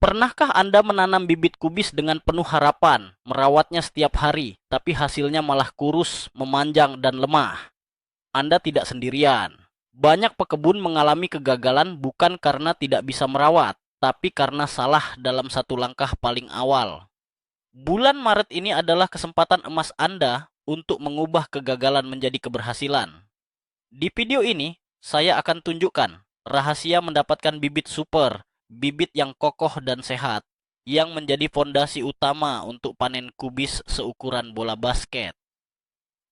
Pernahkah Anda menanam bibit kubis dengan penuh harapan, merawatnya setiap hari, tapi hasilnya malah kurus, memanjang, dan lemah? Anda tidak sendirian. Banyak pekebun mengalami kegagalan bukan karena tidak bisa merawat, tapi karena salah dalam satu langkah paling awal. Bulan Maret ini adalah kesempatan emas Anda untuk mengubah kegagalan menjadi keberhasilan. Di video ini, saya akan tunjukkan rahasia mendapatkan bibit super, bibit yang kokoh dan sehat, yang menjadi fondasi utama untuk panen kubis seukuran bola basket.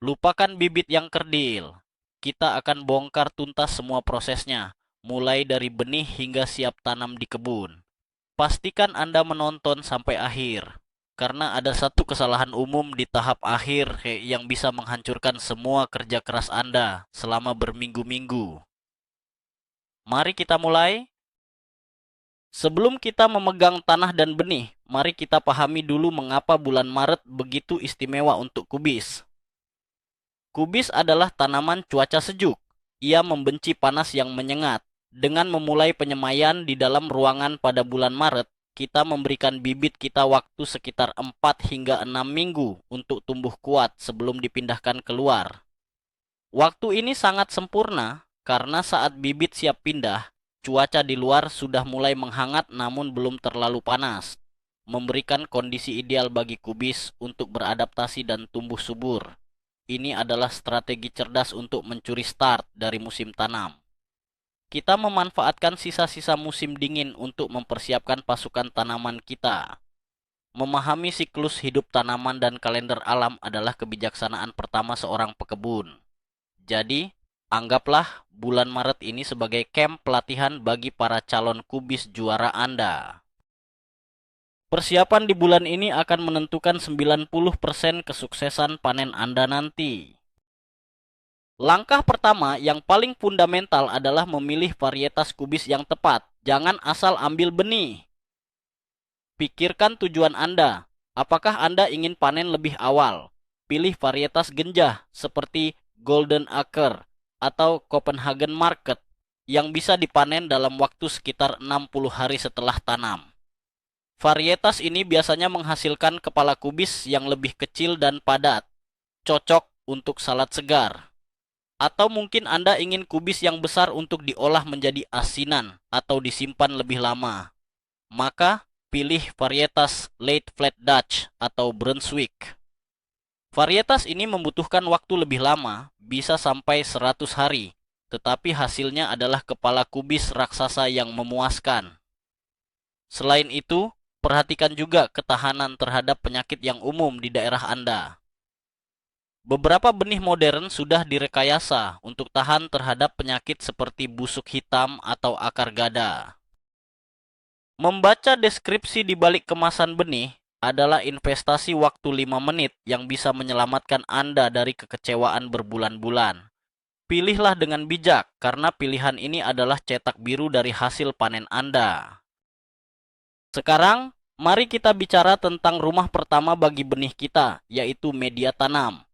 Lupakan bibit yang kerdil. Kita akan bongkar tuntas semua prosesnya, mulai dari benih hingga siap tanam di kebun. Pastikan Anda menonton sampai akhir, karena ada satu kesalahan umum di tahap akhir yang bisa menghancurkan semua kerja keras Anda selama berminggu-minggu. Mari kita mulai. Sebelum kita memegang tanah dan benih, mari kita pahami dulu mengapa bulan Maret begitu istimewa untuk kubis. Kubis adalah tanaman cuaca sejuk. Ia membenci panas yang menyengat. Dengan memulai penyemaian di dalam ruangan pada bulan Maret, kita memberikan bibit kita waktu sekitar 4 hingga 6 minggu untuk tumbuh kuat sebelum dipindahkan keluar. Waktu ini sangat sempurna karena saat bibit siap pindah, cuaca di luar sudah mulai menghangat namun belum terlalu panas, memberikan kondisi ideal bagi kubis untuk beradaptasi dan tumbuh subur. Ini adalah strategi cerdas untuk mencuri start dari musim tanam. Kita memanfaatkan sisa-sisa musim dingin untuk mempersiapkan pasukan tanaman kita. Memahami siklus hidup tanaman dan kalender alam adalah kebijaksanaan pertama seorang pekebun. Jadi, anggaplah bulan Maret ini sebagai camp pelatihan bagi para calon kubis juara Anda. Persiapan di bulan ini akan menentukan 90% kesuksesan panen Anda nanti. Langkah pertama yang paling fundamental adalah memilih varietas kubis yang tepat. Jangan asal ambil benih. Pikirkan tujuan Anda. Apakah Anda ingin panen lebih awal? Pilih varietas genjah seperti Golden Acre atau Copenhagen Market yang bisa dipanen dalam waktu sekitar 60 hari setelah tanam. Varietas ini biasanya menghasilkan kepala kubis yang lebih kecil dan padat, cocok untuk salad segar. Atau mungkin Anda ingin kubis yang besar untuk diolah menjadi asinan atau disimpan lebih lama. Maka, pilih varietas Late Flat Dutch atau Brunswick. Varietas ini membutuhkan waktu lebih lama, bisa sampai 100 hari, tetapi hasilnya adalah kepala kubis raksasa yang memuaskan. Selain itu, perhatikan juga ketahanan terhadap penyakit yang umum di daerah Anda. Beberapa benih modern sudah direkayasa untuk tahan terhadap penyakit seperti busuk hitam atau akar gada. Membaca deskripsi di balik kemasan benih adalah investasi waktu 5 menit yang bisa menyelamatkan Anda dari kekecewaan berbulan-bulan. Pilihlah dengan bijak karena pilihan ini adalah cetak biru dari hasil panen Anda. Sekarang, mari kita bicara tentang rumah pertama bagi benih kita, yaitu media tanam.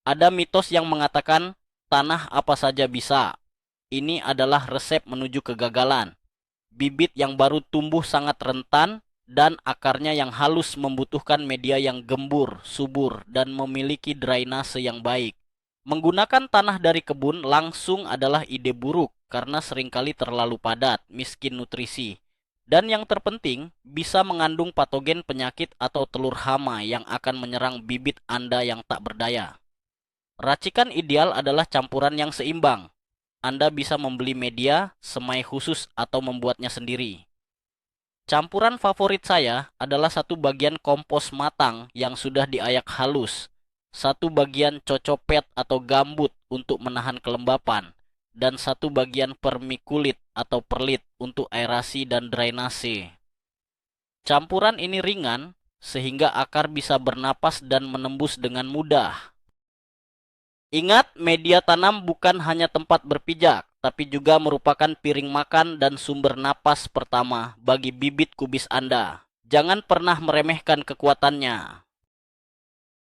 Ada mitos yang mengatakan tanah apa saja bisa. Ini adalah resep menuju kegagalan. Bibit yang baru tumbuh sangat rentan dan akarnya yang halus membutuhkan media yang gembur, subur, dan memiliki drainase yang baik. Menggunakan tanah dari kebun langsung adalah ide buruk karena seringkali terlalu padat, miskin nutrisi. Dan yang terpenting, bisa mengandung patogen penyakit atau telur hama yang akan menyerang bibit Anda yang tak berdaya. Racikan ideal adalah campuran yang seimbang. Anda bisa membeli media, semai khusus, atau membuatnya sendiri. Campuran favorit saya adalah 1 bagian kompos matang yang sudah diayak halus, 1 bagian cocopet atau gambut untuk menahan kelembapan, dan 1 bagian permikulit atau perlit untuk aerasi dan drainase. Campuran ini ringan, sehingga akar bisa bernapas dan menembus dengan mudah. Ingat, media tanam bukan hanya tempat berpijak, tapi juga merupakan piring makan dan sumber napas pertama bagi bibit kubis Anda. Jangan pernah meremehkan kekuatannya.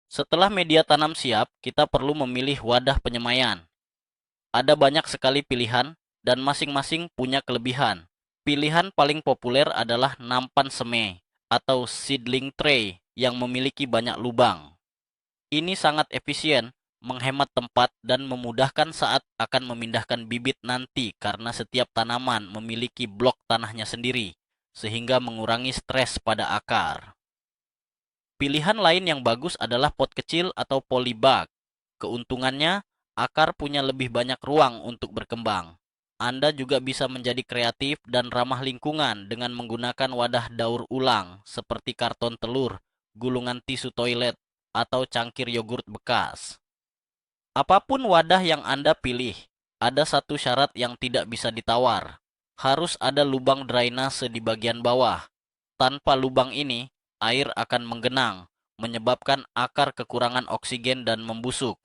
Setelah media tanam siap, kita perlu memilih wadah penyemaian. Ada banyak sekali pilihan, dan masing-masing punya kelebihan. Pilihan paling populer adalah nampan seme atau seedling tray yang memiliki banyak lubang. Ini sangat efisien, menghemat tempat dan memudahkan saat akan memindahkan bibit nanti karena setiap tanaman memiliki blok tanahnya sendiri, sehingga mengurangi stres pada akar. Pilihan lain yang bagus adalah pot kecil atau polybag. Keuntungannya, akar punya lebih banyak ruang untuk berkembang. Anda juga bisa menjadi kreatif dan ramah lingkungan dengan menggunakan wadah daur ulang seperti karton telur, gulungan tisu toilet, atau cangkir yogurt bekas. Apapun wadah yang Anda pilih, ada satu syarat yang tidak bisa ditawar. Harus ada lubang drainase di bagian bawah. Tanpa lubang ini, air akan menggenang, menyebabkan akar kekurangan oksigen dan membusuk.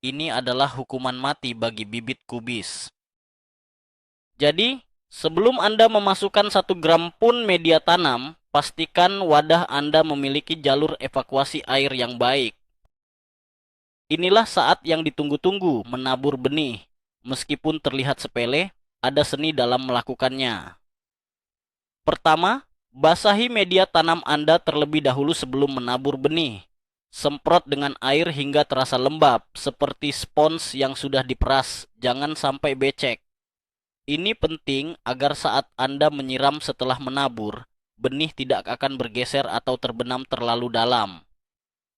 Ini adalah hukuman mati bagi bibit kubis. Jadi, sebelum Anda memasukkan 1 gram pun media tanam, pastikan wadah Anda memiliki jalur evakuasi air yang baik. Inilah saat yang ditunggu-tunggu menabur benih. Meskipun terlihat sepele, ada seni dalam melakukannya. Pertama, basahi media tanam Anda terlebih dahulu sebelum menabur benih. Semprot dengan air hingga terasa lembab, seperti spons yang sudah diperas, jangan sampai becek. Ini penting agar saat Anda menyiram setelah menabur, benih tidak akan bergeser atau terbenam terlalu dalam.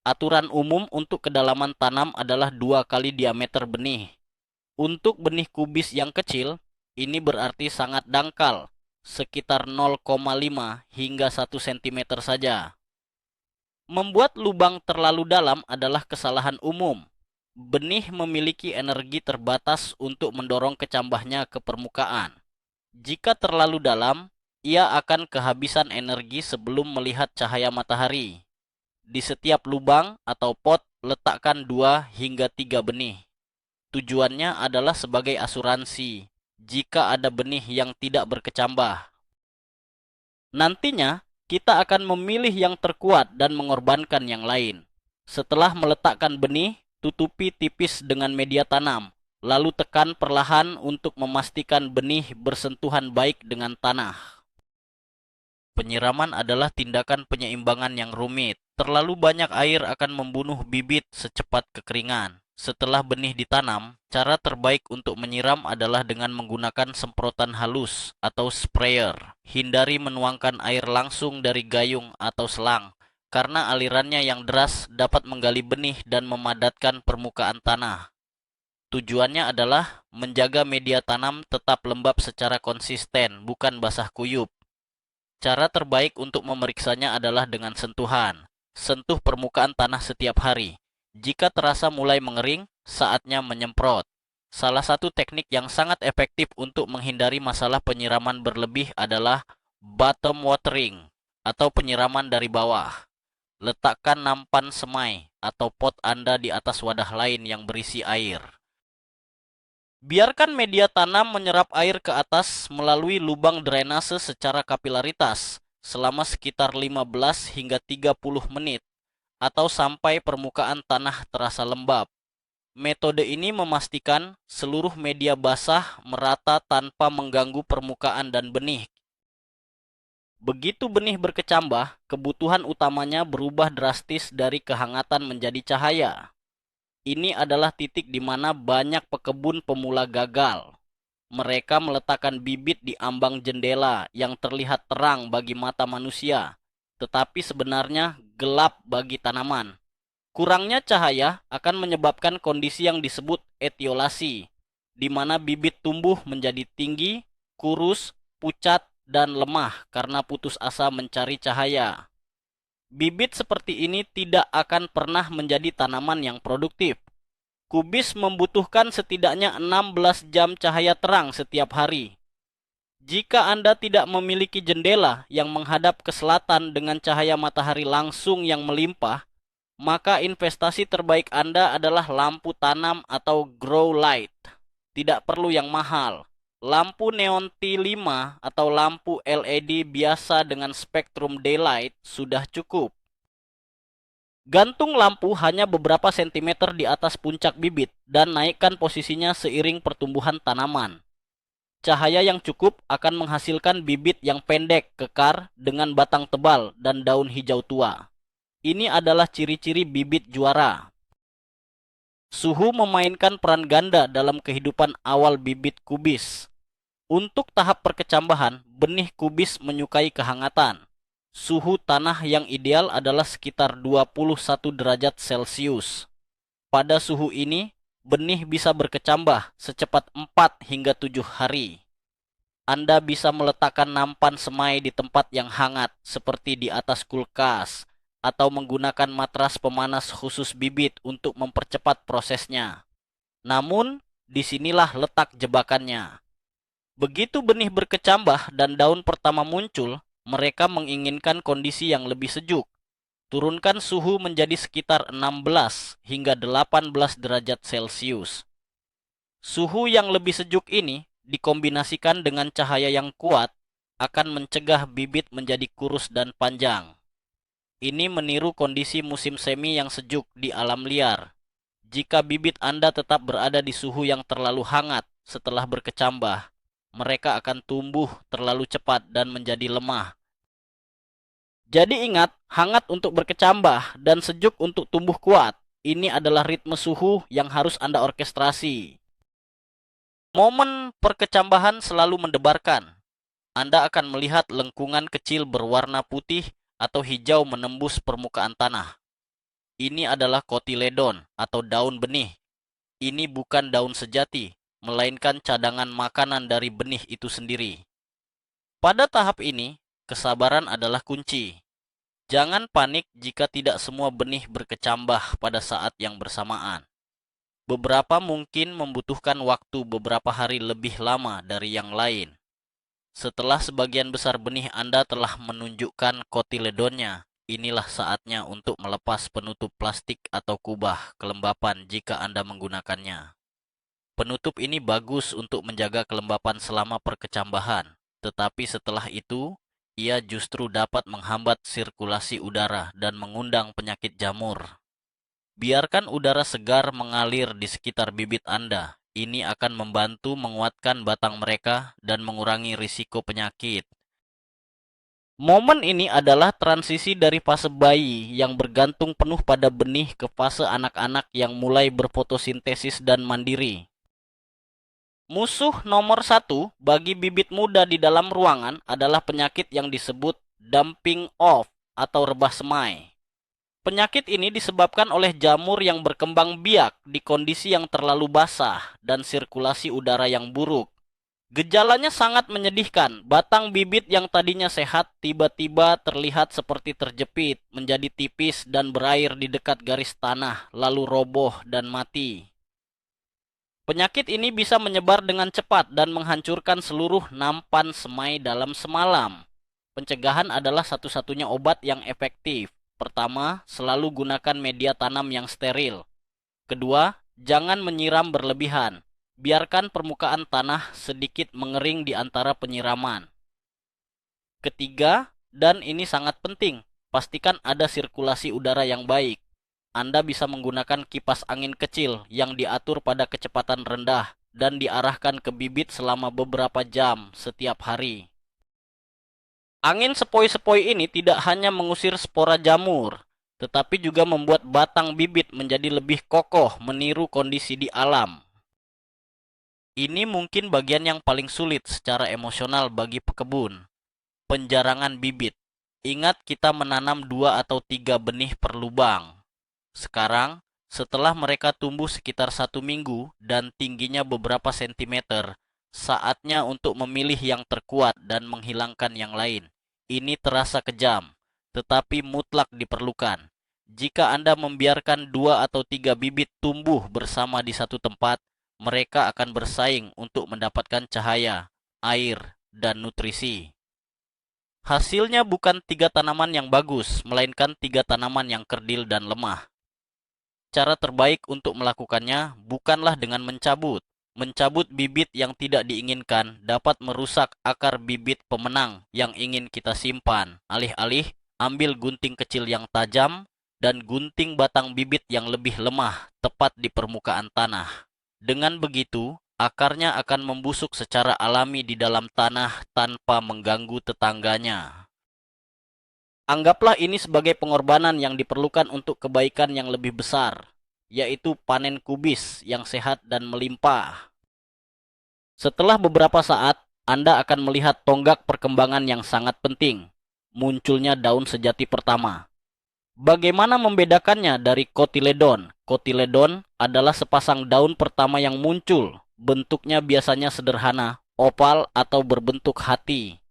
Aturan umum untuk kedalaman tanam adalah 2 kali diameter benih. Untuk benih kubis yang kecil, ini berarti sangat dangkal, sekitar 0,5 hingga 1 cm saja. Membuat lubang terlalu dalam adalah kesalahan umum. Benih memiliki energi terbatas untuk mendorong kecambahnya ke permukaan. Jika terlalu dalam, ia akan kehabisan energi sebelum melihat cahaya matahari. Di setiap lubang atau pot, letakkan 2 hingga 3 benih. Tujuannya adalah sebagai asuransi jika ada benih yang tidak berkecambah. Nantinya, kita akan memilih yang terkuat dan mengorbankan yang lain. Setelah meletakkan benih, tutupi tipis dengan media tanam, lalu tekan perlahan untuk memastikan benih bersentuhan baik dengan tanah. Penyiraman adalah tindakan penyeimbangan yang rumit. Terlalu banyak air akan membunuh bibit secepat kekeringan. Setelah benih ditanam, cara terbaik untuk menyiram adalah dengan menggunakan semprotan halus atau sprayer. Hindari menuangkan air langsung dari gayung atau selang, karena alirannya yang deras dapat menggali benih dan memadatkan permukaan tanah. Tujuannya adalah menjaga media tanam tetap lembab secara konsisten, bukan basah kuyup. Cara terbaik untuk memeriksanya adalah dengan sentuhan. Sentuh permukaan tanah setiap hari. Jika terasa mulai mengering, saatnya menyemprot. Salah satu teknik yang sangat efektif untuk menghindari masalah penyiraman berlebih adalah bottom watering atau penyiraman dari bawah. Letakkan nampan semai atau pot Anda di atas wadah lain yang berisi air. Biarkan media tanam menyerap air ke atas melalui lubang drainase secara kapilaritas selama sekitar 15 hingga 30 menit atau sampai permukaan tanah terasa lembab. Metode ini memastikan seluruh media basah merata tanpa mengganggu permukaan dan benih. Begitu benih berkecambah, kebutuhan utamanya berubah drastis dari kehangatan menjadi cahaya. Ini adalah titik di mana banyak pekebun pemula gagal. Mereka meletakkan bibit di ambang jendela yang terlihat terang bagi mata manusia, tetapi sebenarnya gelap bagi tanaman. Kurangnya cahaya akan menyebabkan kondisi yang disebut etiolasi, di mana bibit tumbuh menjadi tinggi, kurus, pucat, dan lemah karena putus asa mencari cahaya. Bibit seperti ini tidak akan pernah menjadi tanaman yang produktif. Kubis membutuhkan setidaknya 16 jam cahaya terang setiap hari. Jika Anda tidak memiliki jendela yang menghadap ke selatan dengan cahaya matahari langsung yang melimpah, maka investasi terbaik Anda adalah lampu tanam atau grow light. Tidak perlu yang mahal. Lampu neon T5 atau lampu LED biasa dengan spektrum daylight sudah cukup. Gantung lampu hanya beberapa sentimeter di atas puncak bibit dan naikkan posisinya seiring pertumbuhan tanaman. Cahaya yang cukup akan menghasilkan bibit yang pendek, kekar, dengan batang tebal dan daun hijau tua. Ini adalah ciri-ciri bibit juara. Suhu memainkan peran ganda dalam kehidupan awal bibit kubis. Untuk tahap perkecambahan, benih kubis menyukai kehangatan. Suhu tanah yang ideal adalah sekitar 21 derajat Celcius. Pada suhu ini, benih bisa berkecambah secepat 4 hingga 7 hari. Anda bisa meletakkan nampan semai di tempat yang hangat seperti di atas kulkas atau menggunakan matras pemanas khusus bibit untuk mempercepat prosesnya. Namun, disinilah letak jebakannya. Begitu benih berkecambah dan daun pertama muncul, mereka menginginkan kondisi yang lebih sejuk. Turunkan suhu menjadi sekitar 16 hingga 18 derajat Celcius. Suhu yang lebih sejuk ini dikombinasikan dengan cahaya yang kuat akan mencegah bibit menjadi kurus dan panjang. Ini meniru kondisi musim semi yang sejuk di alam liar. Jika bibit Anda tetap berada di suhu yang terlalu hangat setelah berkecambah, mereka akan tumbuh terlalu cepat dan menjadi lemah. Jadi ingat, hangat untuk berkecambah dan sejuk untuk tumbuh kuat. Ini adalah ritme suhu yang harus Anda orkestrasi. Momen perkecambahan selalu mendebarkan. Anda akan melihat lengkungan kecil berwarna putih atau hijau menembus permukaan tanah. Ini adalah kotiledon atau daun benih. Ini bukan daun sejati, melainkan cadangan makanan dari benih itu sendiri. Pada tahap ini, kesabaran adalah kunci. Jangan panik jika tidak semua benih berkecambah pada saat yang bersamaan. Beberapa mungkin membutuhkan waktu beberapa hari lebih lama dari yang lain. Setelah sebagian besar benih Anda telah menunjukkan kotiledonnya, inilah saatnya untuk melepas penutup plastik atau kubah kelembapan jika Anda menggunakannya. Penutup ini bagus untuk menjaga kelembapan selama perkecambahan, tetapi setelah itu, ia justru dapat menghambat sirkulasi udara dan mengundang penyakit jamur. Biarkan udara segar mengalir di sekitar bibit Anda. Ini akan membantu menguatkan batang mereka dan mengurangi risiko penyakit. Momen ini adalah transisi dari fase bayi yang bergantung penuh pada benih ke fase anak-anak yang mulai berfotosintesis dan mandiri. Musuh nomor satu bagi bibit muda di dalam ruangan adalah penyakit yang disebut dumping off atau rebah semai. Penyakit ini disebabkan oleh jamur yang berkembang biak di kondisi yang terlalu basah dan sirkulasi udara yang buruk. Gejalanya sangat menyedihkan. Batang bibit yang tadinya sehat tiba-tiba terlihat seperti terjepit, menjadi tipis dan berair di dekat garis tanah, lalu roboh dan mati. Penyakit ini bisa menyebar dengan cepat dan menghancurkan seluruh nampan semai dalam semalam. Pencegahan adalah satu-satunya obat yang efektif. Pertama, selalu gunakan media tanam yang steril. Kedua, jangan menyiram berlebihan. Biarkan permukaan tanah sedikit mengering di antara penyiraman. Ketiga, dan ini sangat penting, pastikan ada sirkulasi udara yang baik. Anda bisa menggunakan kipas angin kecil yang diatur pada kecepatan rendah dan diarahkan ke bibit selama beberapa jam setiap hari. Angin sepoi-sepoi ini tidak hanya mengusir spora jamur, tetapi juga membuat batang bibit menjadi lebih kokoh meniru kondisi di alam. Ini mungkin bagian yang paling sulit secara emosional bagi pekebun. Penjarangan bibit. Ingat kita menanam 2 atau 3 benih per lubang. Sekarang, setelah mereka tumbuh sekitar 1 minggu dan tingginya beberapa sentimeter, saatnya untuk memilih yang terkuat dan menghilangkan yang lain. Ini terasa kejam, tetapi mutlak diperlukan. Jika Anda membiarkan 2 atau 3 bibit tumbuh bersama di satu tempat, mereka akan bersaing untuk mendapatkan cahaya, air, dan nutrisi. Hasilnya bukan 3 tanaman yang bagus, melainkan 3 tanaman yang kerdil dan lemah. Cara terbaik untuk melakukannya bukanlah dengan mencabut. Mencabut bibit yang tidak diinginkan dapat merusak akar bibit pemenang yang ingin kita simpan. Alih-alih, ambil gunting kecil yang tajam dan gunting batang bibit yang lebih lemah tepat di permukaan tanah. Dengan begitu, akarnya akan membusuk secara alami di dalam tanah tanpa mengganggu tetangganya. Anggaplah ini sebagai pengorbanan yang diperlukan untuk kebaikan yang lebih besar, yaitu panen kubis yang sehat dan melimpah. Setelah beberapa saat, Anda akan melihat tonggak perkembangan yang sangat penting, munculnya daun sejati pertama. Bagaimana membedakannya dari kotiledon? Kotiledon adalah sepasang daun pertama yang muncul. Bentuknya biasanya sederhana, oval atau berbentuk hati.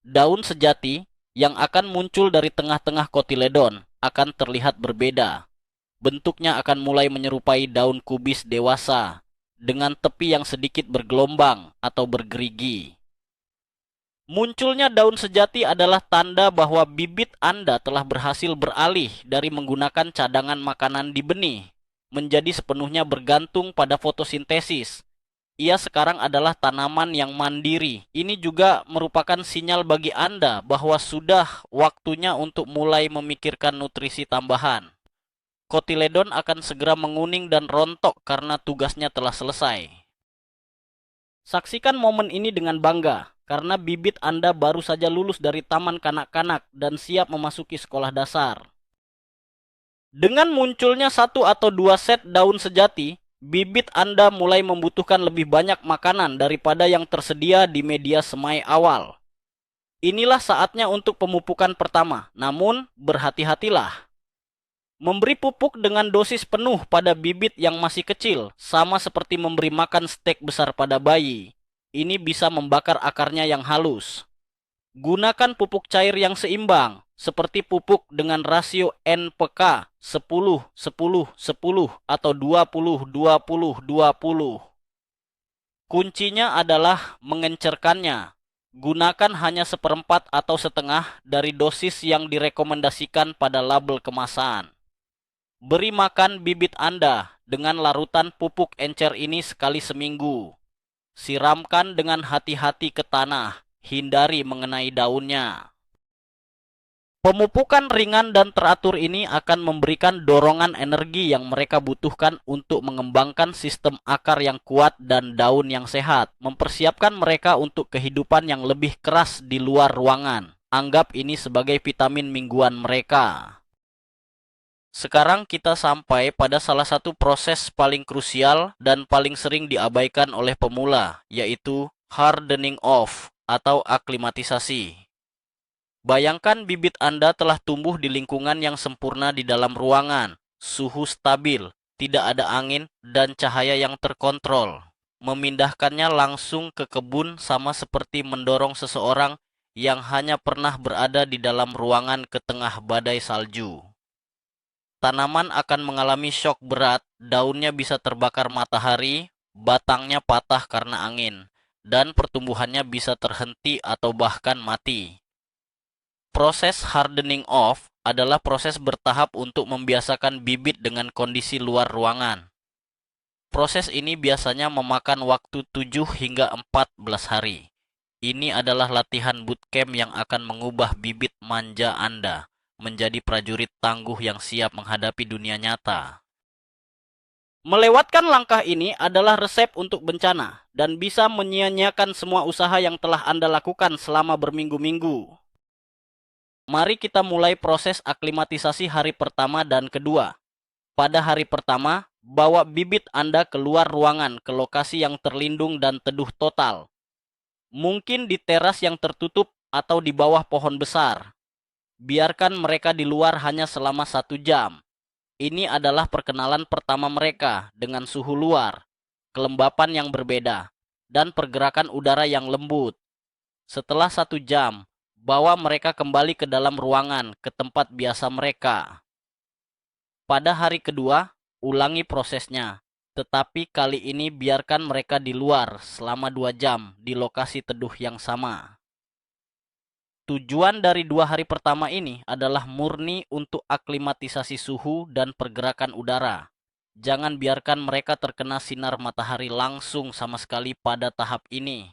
Daun sejati yang akan muncul dari tengah-tengah kotiledon akan terlihat berbeda. Bentuknya akan mulai menyerupai daun kubis dewasa, dengan tepi yang sedikit bergelombang atau bergerigi. Munculnya daun sejati adalah tanda bahwa bibit Anda telah berhasil beralih dari menggunakan cadangan makanan di benih menjadi sepenuhnya bergantung pada fotosintesis. Ia sekarang adalah tanaman yang mandiri. Ini juga merupakan sinyal bagi Anda bahwa sudah waktunya untuk mulai memikirkan nutrisi tambahan. Kotiledon akan segera menguning dan rontok karena tugasnya telah selesai. Saksikan momen ini dengan bangga, karena bibit Anda baru saja lulus dari taman kanak-kanak dan siap memasuki sekolah dasar. Dengan munculnya 1 atau 2 set daun sejati, bibit Anda mulai membutuhkan lebih banyak makanan daripada yang tersedia di media semai awal. Inilah saatnya untuk pemupukan pertama, namun berhati-hatilah. Memberi pupuk dengan dosis penuh pada bibit yang masih kecil, sama seperti memberi makan steak besar pada bayi. Ini bisa membakar akarnya yang halus. Gunakan pupuk cair yang seimbang, seperti pupuk dengan rasio NPK 10, 10, 10 atau 20, 20, 20. Kuncinya adalah mengencerkannya. Gunakan hanya seperempat atau setengah dari dosis yang direkomendasikan pada label kemasan. Beri makan bibit Anda dengan larutan pupuk encer ini sekali seminggu. Siramkan dengan hati-hati ke tanah, hindari mengenai daunnya. Pemupukan ringan dan teratur ini akan memberikan dorongan energi yang mereka butuhkan untuk mengembangkan sistem akar yang kuat dan daun yang sehat, mempersiapkan mereka untuk kehidupan yang lebih keras di luar ruangan. Anggap ini sebagai vitamin mingguan mereka. Sekarang kita sampai pada salah satu proses paling krusial dan paling sering diabaikan oleh pemula, yaitu hardening off atau aklimatisasi. Bayangkan bibit Anda telah tumbuh di lingkungan yang sempurna di dalam ruangan, suhu stabil, tidak ada angin, dan cahaya yang terkontrol. Memindahkannya langsung ke kebun sama seperti mendorong seseorang yang hanya pernah berada di dalam ruangan ke tengah badai salju. Tanaman akan mengalami syok berat, daunnya bisa terbakar matahari, batangnya patah karena angin, dan pertumbuhannya bisa terhenti atau bahkan mati. Proses hardening off adalah proses bertahap untuk membiasakan bibit dengan kondisi luar ruangan. Proses ini biasanya memakan waktu 7 hingga 14 hari. Ini adalah latihan bootcamp yang akan mengubah bibit manja Anda menjadi prajurit tangguh yang siap menghadapi dunia nyata. Melewatkan langkah ini adalah resep untuk bencana dan bisa menyia-nyiakan semua usaha yang telah Anda lakukan selama berminggu-minggu. Mari kita mulai proses aklimatisasi hari pertama dan kedua. Pada hari pertama, bawa bibit Anda keluar ruangan ke lokasi yang terlindung dan teduh total. Mungkin di teras yang tertutup atau di bawah pohon besar. Biarkan mereka di luar hanya selama 1 jam. Ini adalah perkenalan pertama mereka dengan suhu luar, kelembapan yang berbeda, dan pergerakan udara yang lembut. Setelah 1 jam, bawa mereka kembali ke dalam ruangan, ke tempat biasa mereka. Pada hari kedua, ulangi prosesnya. Tetapi kali ini biarkan mereka di luar selama 2 jam di lokasi teduh yang sama. Tujuan dari 2 hari pertama ini adalah murni untuk aklimatisasi suhu dan pergerakan udara. Jangan biarkan mereka terkena sinar matahari langsung sama sekali pada tahap ini.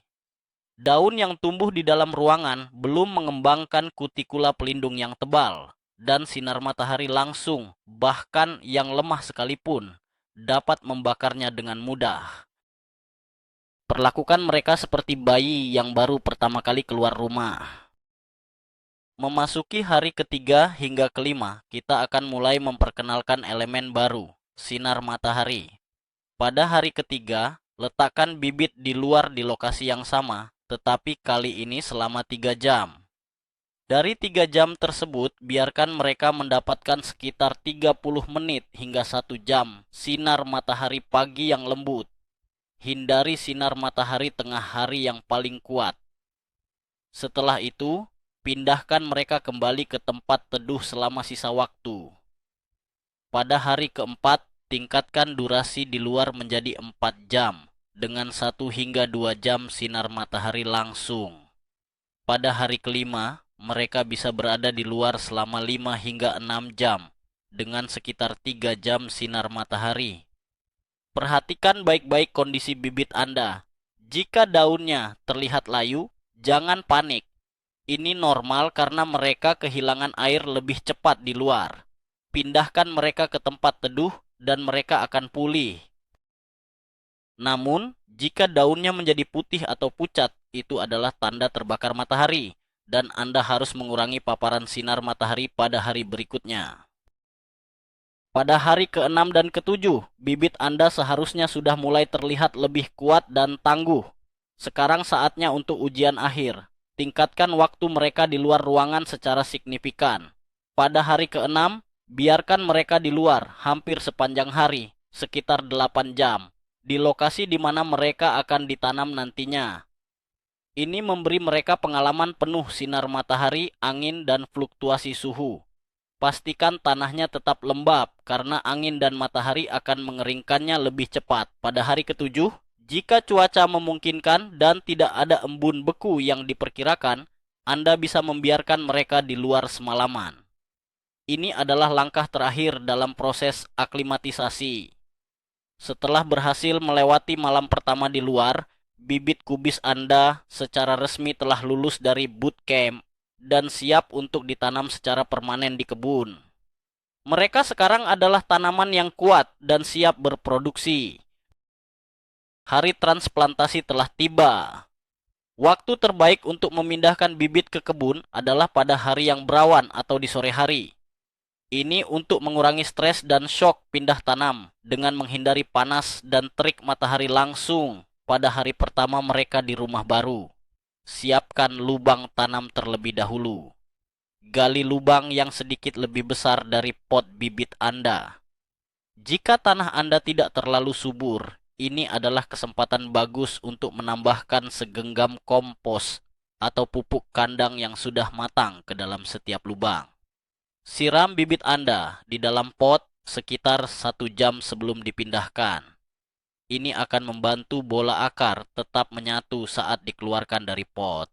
Daun yang tumbuh di dalam ruangan belum mengembangkan kutikula pelindung yang tebal, dan sinar matahari langsung, bahkan yang lemah sekalipun, dapat membakarnya dengan mudah. Perlakukan mereka seperti bayi yang baru pertama kali keluar rumah. Memasuki hari ketiga hingga kelima, kita akan mulai memperkenalkan elemen baru, sinar matahari. Pada hari ketiga, letakkan bibit di luar di lokasi yang sama, tetapi kali ini selama 3 jam. Dari 3 jam tersebut, biarkan mereka mendapatkan sekitar 30 menit hingga 1 jam sinar matahari pagi yang lembut. Hindari sinar matahari tengah hari yang paling kuat. Setelah itu, pindahkan mereka kembali ke tempat teduh selama sisa waktu. Pada hari keempat, tingkatkan durasi di luar menjadi 4 jam dengan 1 hingga 2 jam sinar matahari langsung. Pada hari kelima, mereka bisa berada di luar selama 5 hingga 6 jam dengan sekitar 3 jam sinar matahari. Perhatikan baik-baik kondisi bibit Anda. Jika daunnya terlihat layu, jangan panik. Ini normal karena mereka kehilangan air lebih cepat di luar. Pindahkan mereka ke tempat teduh dan mereka akan pulih. Namun, jika daunnya menjadi putih atau pucat, itu adalah tanda terbakar matahari dan Anda harus mengurangi paparan sinar matahari pada hari berikutnya. Pada hari ke-6 dan ke-7, bibit Anda seharusnya sudah mulai terlihat lebih kuat dan tangguh. Sekarang saatnya untuk ujian akhir. Tingkatkan waktu mereka di luar ruangan secara signifikan. Pada hari ke-6, biarkan mereka di luar hampir sepanjang hari, sekitar 8 jam, di lokasi di mana mereka akan ditanam nantinya. Ini memberi mereka pengalaman penuh sinar matahari, angin, dan fluktuasi suhu. Pastikan tanahnya tetap lembab karena angin dan matahari akan mengeringkannya lebih cepat. Pada hari ke-7, jika cuaca memungkinkan dan tidak ada embun beku yang diperkirakan, Anda bisa membiarkan mereka di luar semalaman. Ini adalah langkah terakhir dalam proses aklimatisasi. Setelah berhasil melewati malam pertama di luar, bibit kubis Anda secara resmi telah lulus dari bootcamp dan siap untuk ditanam secara permanen di kebun. Mereka sekarang adalah tanaman yang kuat dan siap berproduksi. Hari transplantasi telah tiba. Waktu terbaik untuk memindahkan bibit ke kebun adalah pada hari yang berawan atau di sore hari. Ini untuk mengurangi stres dan shock pindah tanam dengan menghindari panas dan terik matahari langsung pada hari pertama mereka di rumah baru. Siapkan lubang tanam terlebih dahulu. Gali lubang yang sedikit lebih besar dari pot bibit Anda. Jika tanah Anda tidak terlalu subur, ini adalah kesempatan bagus untuk menambahkan segenggam kompos atau pupuk kandang yang sudah matang ke dalam setiap lubang. Siram bibit Anda di dalam pot sekitar 1 jam sebelum dipindahkan. Ini akan membantu bola akar tetap menyatu saat dikeluarkan dari pot.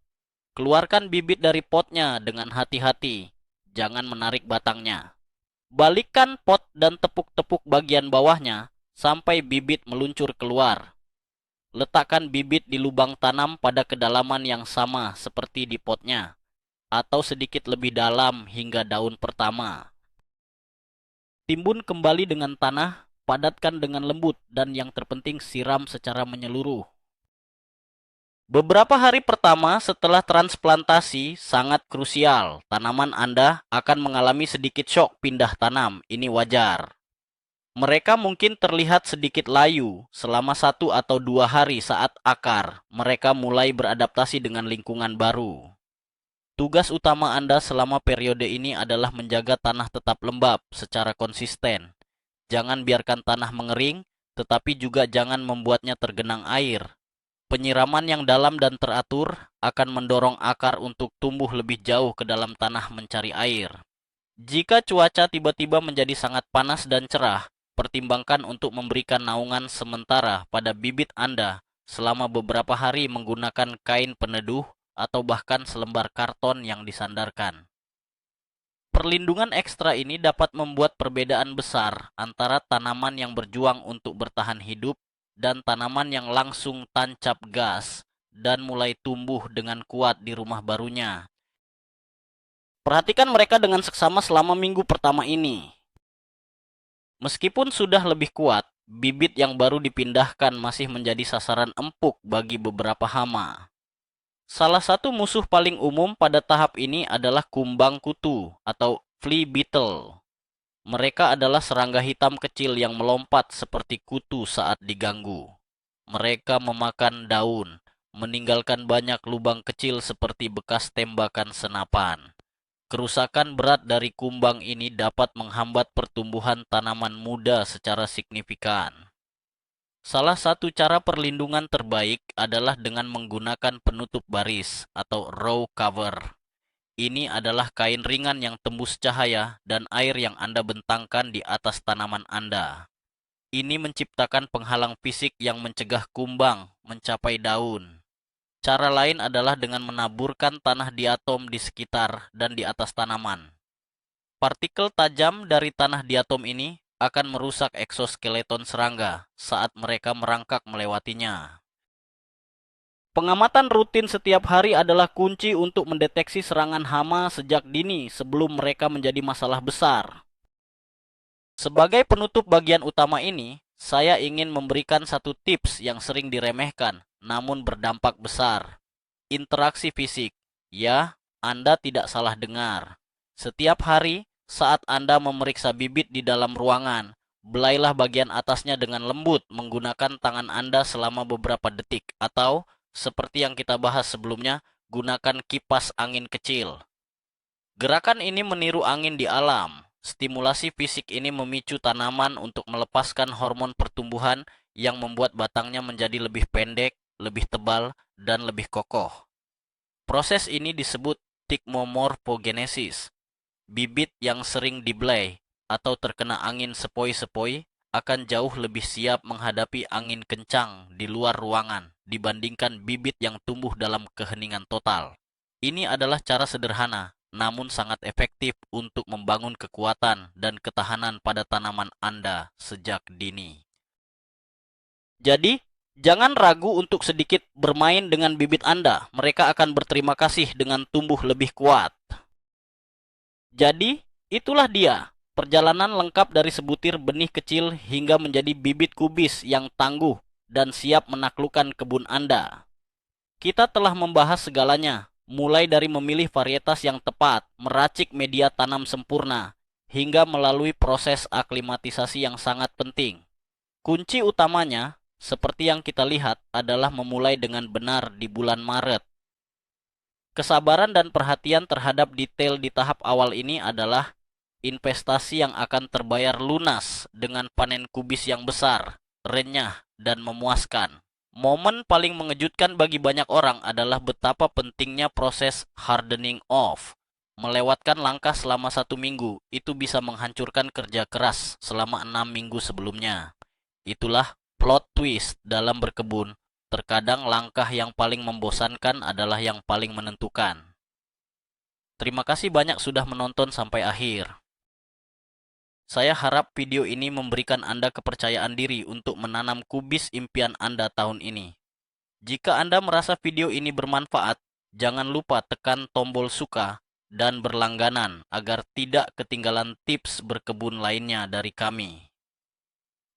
Keluarkan bibit dari potnya dengan hati-hati. Jangan menarik batangnya. Balikkan pot dan tepuk-tepuk bagian bawahnya sampai bibit meluncur keluar. Letakkan bibit di lubang tanam pada kedalaman yang sama seperti di potnya, atau sedikit lebih dalam hingga daun pertama. Timbun kembali dengan tanah, padatkan dengan lembut, dan yang terpenting siram secara menyeluruh. Beberapa hari pertama setelah transplantasi sangat krusial. Tanaman Anda akan mengalami sedikit shock pindah tanam. Ini wajar. Mereka mungkin terlihat sedikit layu selama 1 atau 2 hari saat akar. Mereka mulai beradaptasi dengan lingkungan baru. Tugas utama Anda selama periode ini adalah menjaga tanah tetap lembab secara konsisten. Jangan biarkan tanah mengering, tetapi juga jangan membuatnya tergenang air. Penyiraman yang dalam dan teratur akan mendorong akar untuk tumbuh lebih jauh ke dalam tanah mencari air. Jika cuaca tiba-tiba menjadi sangat panas dan cerah, pertimbangkan untuk memberikan naungan sementara pada bibit Anda selama beberapa hari menggunakan kain peneduh atau bahkan selembar karton yang disandarkan. Perlindungan ekstra ini dapat membuat perbedaan besar antara tanaman yang berjuang untuk bertahan hidup dan tanaman yang langsung tancap gas dan mulai tumbuh dengan kuat di rumah barunya. Perhatikan mereka dengan seksama selama minggu pertama ini. Meskipun sudah lebih kuat, bibit yang baru dipindahkan masih menjadi sasaran empuk bagi beberapa hama. Salah satu musuh paling umum pada tahap ini adalah kumbang kutu atau flea beetle. Mereka adalah serangga hitam kecil yang melompat seperti kutu saat diganggu. Mereka memakan daun, meninggalkan banyak lubang kecil seperti bekas tembakan senapan. Kerusakan berat dari kumbang ini dapat menghambat pertumbuhan tanaman muda secara signifikan. Salah satu cara perlindungan terbaik adalah dengan menggunakan penutup baris atau row cover. Ini adalah kain ringan yang tembus cahaya dan air yang Anda bentangkan di atas tanaman Anda. Ini menciptakan penghalang fisik yang mencegah kumbang mencapai daun. Cara lain adalah dengan menaburkan tanah diatom di sekitar dan di atas tanaman. Partikel tajam dari tanah diatom ini akan merusak eksoskeleton serangga saat mereka merangkak melewatinya. Pengamatan rutin setiap hari adalah kunci untuk mendeteksi serangan hama sejak dini sebelum mereka menjadi masalah besar. Sebagai penutup bagian utama ini, saya ingin memberikan satu tips yang sering diremehkan, namun berdampak besar. Interaksi fisik. Ya, Anda tidak salah dengar. Setiap hari, saat Anda memeriksa bibit di dalam ruangan, belailah bagian atasnya dengan lembut menggunakan tangan Anda selama beberapa detik, atau, seperti yang kita bahas sebelumnya, gunakan kipas angin kecil. Gerakan ini meniru angin di alam. Stimulasi fisik ini memicu tanaman untuk melepaskan hormon pertumbuhan yang membuat batangnya menjadi lebih pendek, lebih tebal, dan lebih kokoh. Proses ini disebut thikmomorphogenesis. Bibit yang sering dibelai atau terkena angin sepoi-sepoi akan jauh lebih siap menghadapi angin kencang di luar ruangan dibandingkan bibit yang tumbuh dalam keheningan total. Ini adalah cara sederhana, namun sangat efektif untuk membangun kekuatan dan ketahanan pada tanaman Anda sejak dini. Jadi, jangan ragu untuk sedikit bermain dengan bibit Anda. Mereka akan berterima kasih dengan tumbuh lebih kuat. Jadi, itulah dia. Perjalanan lengkap dari sebutir benih kecil hingga menjadi bibit kubis yang tangguh dan siap menaklukkan kebun Anda. Kita telah membahas segalanya, mulai dari memilih varietas yang tepat, meracik media tanam sempurna, hingga melalui proses aklimatisasi yang sangat penting. Kunci utamanya, seperti yang kita lihat, adalah memulai dengan benar di bulan Maret. Kesabaran dan perhatian terhadap detail di tahap awal ini adalah investasi yang akan terbayar lunas dengan panen kubis yang besar, renyah, dan memuaskan. Momen paling mengejutkan bagi banyak orang adalah betapa pentingnya proses hardening off. Melewatkan langkah selama 1 minggu, itu bisa menghancurkan kerja keras selama 6 minggu sebelumnya. Itulah plot twist dalam berkebun. Terkadang langkah yang paling membosankan adalah yang paling menentukan. Terima kasih banyak sudah menonton sampai akhir. Saya harap video ini memberikan Anda kepercayaan diri untuk menanam kubis impian Anda tahun ini. Jika Anda merasa video ini bermanfaat, jangan lupa tekan tombol suka dan berlangganan agar tidak ketinggalan tips berkebun lainnya dari kami.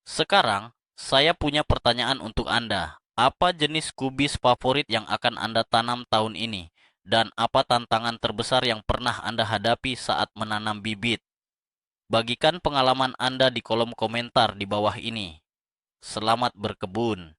Sekarang, saya punya pertanyaan untuk Anda. Apa jenis kubis favorit yang akan Anda tanam tahun ini? Dan apa tantangan terbesar yang pernah Anda hadapi saat menanam bibit? Bagikan pengalaman Anda di kolom komentar di bawah ini. Selamat berkebun!